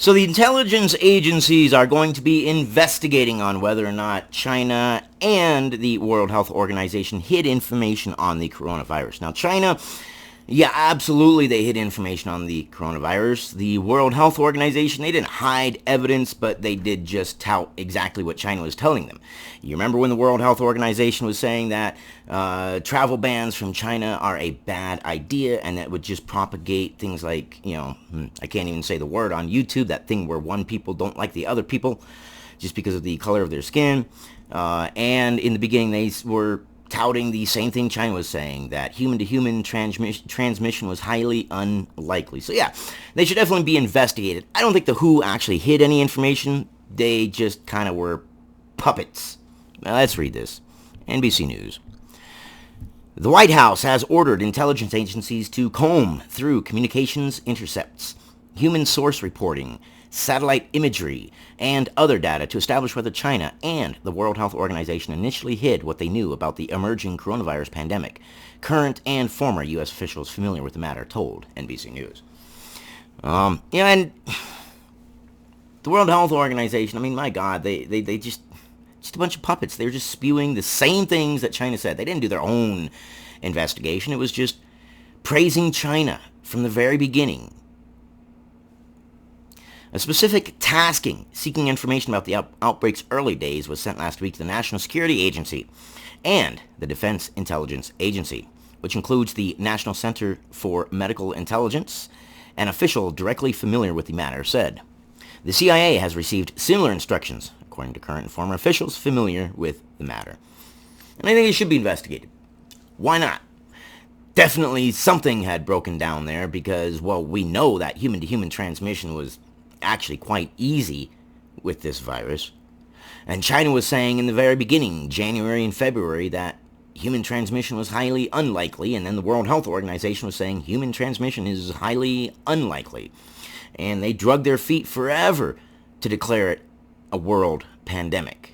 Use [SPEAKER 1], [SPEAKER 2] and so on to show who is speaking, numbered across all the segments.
[SPEAKER 1] So the intelligence agencies are going to be investigating on whether or not China and the World Health Organization hid information on the coronavirus. Now, China, yeah, absolutely, they hid information on the coronavirus. The World Health Organization, they didn't hide evidence, but they did just tout exactly what China was telling them. You remember when the World Health Organization was saying that travel bans from China are a bad idea and that would just propagate things like, I can't even say the word on YouTube, that thing where one people don't like the other people just because of the color of their skin. And in the beginning, they were touting the same thing China was saying, that human-to-human transmission was highly unlikely. So yeah, they should definitely be investigated. I don't think the WHO actually hid any information. They just kind of were puppets. Now let's read this. NBC News. The White House has ordered intelligence agencies to comb through communications intercepts, human source reporting, satellite imagery, and other data to establish whether China and the World Health Organization initially hid what they knew about the emerging coronavirus pandemic. Current and former U.S. officials familiar with the matter told NBC News. And the World Health Organization, I mean, my God, they just a bunch of puppets. They were just spewing the same things that China said. They didn't do their own investigation. It was just praising China from the very beginning. A specific tasking seeking information about the outbreak's early days was sent last week to the National Security Agency and the Defense Intelligence Agency, which includes the National Center for Medical Intelligence. An official directly familiar with the matter said. The CIA has received similar instructions, according to current and former officials familiar with the matter. And I think it should be investigated. Why not? Definitely something had broken down there because, well, we know that human-to-human transmission was actually quite easy with this virus. And China was saying in the very beginning, January and February, that human transmission was highly unlikely, and then the World Health Organization was saying human transmission is highly unlikely. And they drug their feet forever to declare it a world pandemic.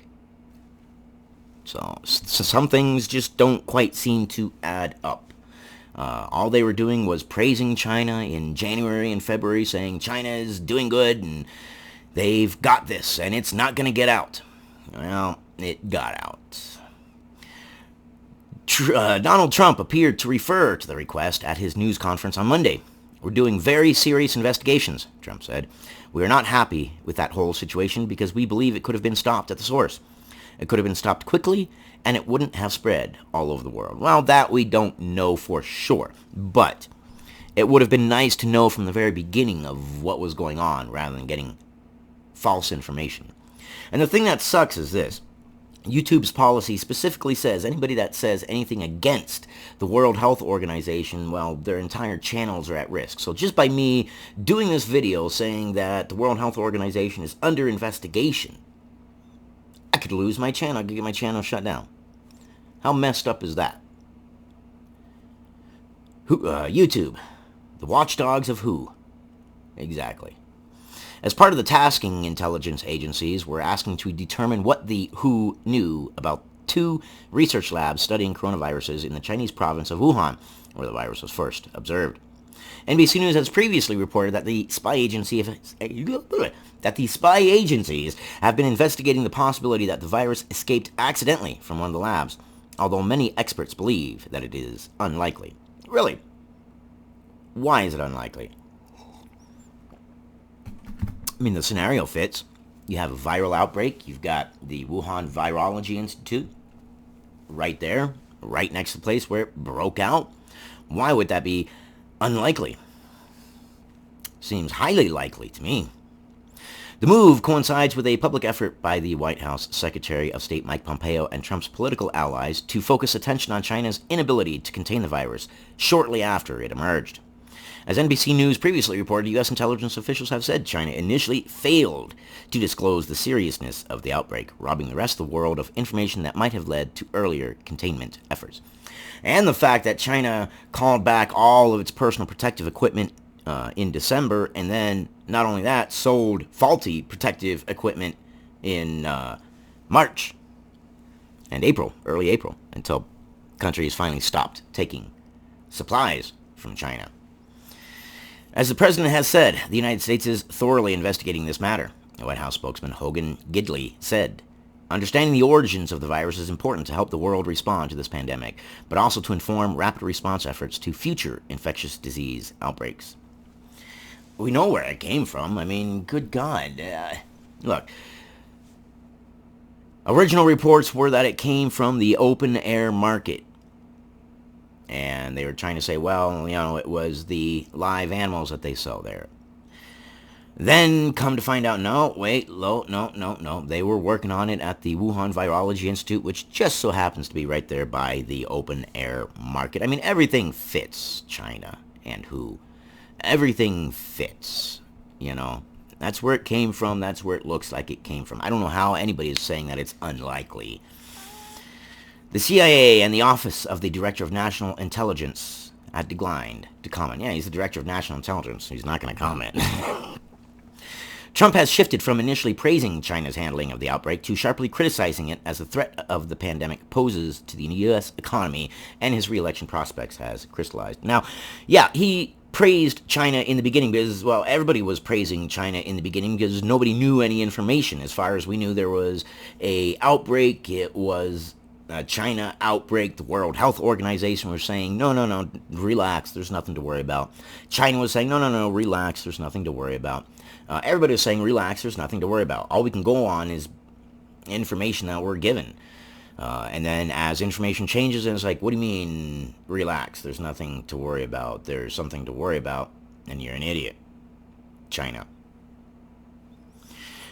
[SPEAKER 1] So some things just don't quite seem to add up. All they were doing was praising China in January and February, saying China is doing good and they've got this and it's not going to get out. Well, it got out. Donald Trump appeared to refer to the request at his news conference on Monday. We're doing very serious investigations, Trump said. We are not happy with that whole situation because we believe it could have been stopped at the source. It could have been stopped quickly, and it wouldn't have spread all over the world. Well, that we don't know for sure, but it would have been nice to know from the very beginning of what was going on rather than getting false information. And the thing that sucks is this. YouTube's policy specifically says anybody that says anything against the World Health Organization, well, their entire channels are at risk. So just by me doing this video saying that the World Health Organization is under investigation, I could lose my channel. I could get my channel shut down. How messed up is that? YouTube, the watchdogs of who? Exactly. As part of the tasking intelligence agencies, we're asking to determine what the WHO knew about 2 research labs studying coronaviruses in the Chinese province of Wuhan, where the virus was first observed. NBC News has previously reported that the spy agencies have been investigating the possibility that the virus escaped accidentally from one of the labs, although many experts believe that it is unlikely. Really? Why is it unlikely? I mean, the scenario fits. You have a viral outbreak. You've got the Wuhan Virology Institute right there, right next to the place where it broke out. Why would that be unlikely? Seems highly likely to me. The move coincides with a public effort by the White House Secretary of State Mike Pompeo and Trump's political allies to focus attention on China's inability to contain the virus shortly after it emerged. As NBC News previously reported, U.S. intelligence officials have said China initially failed to disclose the seriousness of the outbreak, robbing the rest of the world of information that might have led to earlier containment efforts. And the fact that China called back all of its personal protective equipment in December, and then, not only that, sold faulty protective equipment in March and April, early April, until countries finally stopped taking supplies from China. As the president has said, the United States is thoroughly investigating this matter. The White House spokesman Hogan Gidley said, understanding the origins of the virus is important to help the world respond to this pandemic, but also to inform rapid response efforts to future infectious disease outbreaks. We know where it came from. I mean, good God. Look, original reports were that it came from the open-air market. And they were trying to say, well, it was the live animals that they sell there. Then come to find out, no. They were working on it at the Wuhan Virology Institute, which just so happens to be right there by the open-air market. I mean, everything fits China and WHO. Everything fits, That's where it came from. That's where it looks like it came from. I don't know how anybody is saying that it's unlikely. The CIA and the Office of the Director of National Intelligence had declined to comment. Yeah, he's the Director of National Intelligence. He's not going to comment. Trump has shifted from initially praising China's handling of the outbreak to sharply criticizing it as the threat of the pandemic poses to the U.S. economy, and his re-election prospects has crystallized. Now, yeah, he praised China in the beginning because, well, everybody was praising China in the beginning because nobody knew any information. As far as we knew, there was a outbreak. It was a China outbreak. The World Health Organization was saying, no, relax, there's nothing to worry about. China was saying, no, relax, there's nothing to worry about. Everybody was saying, relax, there's nothing to worry about. All we can go on is information that we're given. And then as information changes, and it's like, what do you mean, relax? There's nothing to worry about. There's something to worry about, and you're an idiot. China.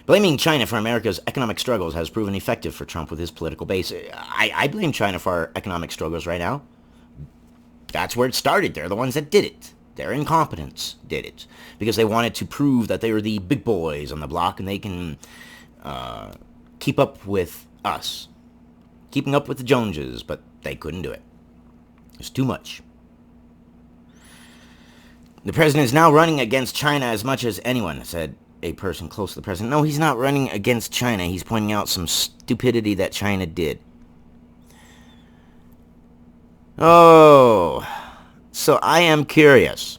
[SPEAKER 1] Blaming China for America's economic struggles has proven effective for Trump with his political base. I blame China for our economic struggles right now. That's where it started. They're the ones that did it. Their incompetence did it. Because they wanted to prove that they were the big boys on the block and they can keep up with us. Keeping up with the Joneses, but they couldn't do it. It's too much. The president is now running against China as much as anyone, said a person close to the president. No, he's not running against China. He's pointing out some stupidity that China did. Oh, so I am curious.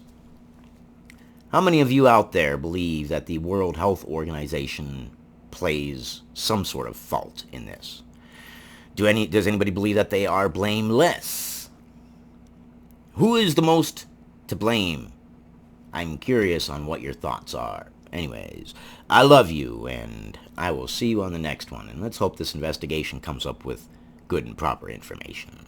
[SPEAKER 1] How many of you out there believe that the World Health Organization plays some sort of fault in this? Does anybody believe that they are blameless? Who is the most to blame? I'm curious on what your thoughts are. Anyways, I love you, and I will see you on the next one. And let's hope this investigation comes up with good and proper information.